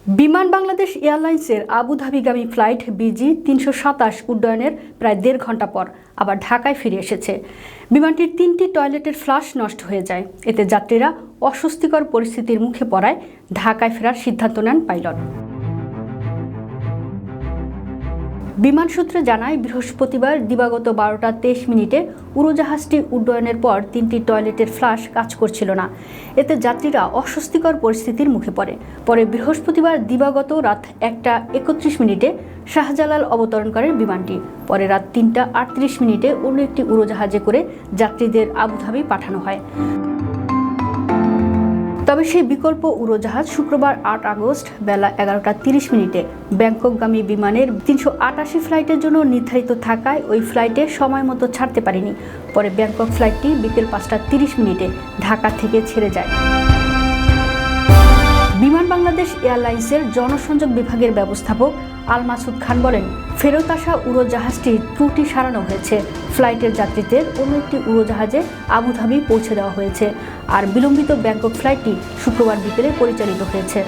বিমান বাংলাদেশ এয়ারলাইন্সের আবুধাবিগামী flight BG-327 উড্ডয়নের প্রায় 1.5 ঘন্টা পর আবার ঢাকায় ফিরে এসেছে। বিমানটির 3টি টয়লেটের ফ্লাশ নষ্ট হয়ে যায়। এতে যাত্রীরা অস্বস্তিকর পরিস্থিতির মুখে পড়ায় ঢাকায় ফেরার সিদ্ধান্ত নেন পাইলট। বিমান সূত্রে জানায়, বৃহস্পতিবার দিবাগত 12টা 23 মিনিটে উড়োজাহাজটি উড্ডয়নের পর 3টি টয়লেটের ফ্লাশ কাজ করছিল না। এতে যাত্রীরা অস্বস্তিকর পরিস্থিতির মুখে পড়ে। পরে বৃহস্পতিবার দিবাগত রাত 1টা 31 মিনিটে শাহজালাল অবতরণ করে বিমানটি। পরে রাত 3টা 38 মিনিটে অন্য একটি উড়োজাহাজে করে যাত্রীদের আবুধাবি পাঠানো হয়। তবে সেই বিকল্প উড়োজাহাজ শুক্রবার 8 আগস্ট বেলা 11টা 30 মিনিটে ব্যাংককগামী বিমানের 388 ফ্লাইটের জন্য নির্ধারিত থাকায় ওই ফ্লাইটে সময় মতো ছাড়তে পারেনি। পরে ব্যাংকক ফ্লাইটটি বিকেল 5টা 30 মিনিটে ঢাকা থেকে ছেড়ে যায়। বিমান বাংলাদেশ এয়ারলাইন্সের জনসংযোগ বিভাগের ব্যবস্থাপক আল মাসুদ খান বলেন, ফেরত আসা উড়োজাহাজটির ত্রুটি সারানো হয়েছে। ফ্লাইটের যাত্রীদের অন্য একটি উড়োজাহাজে আবুধাবি পৌঁছে দেওয়া হয়েছে। আর বিলম্বিত ব্যাংকক ফ্লাইটটি শুক্রবার বিকেলে পরিচালিত হয়েছে।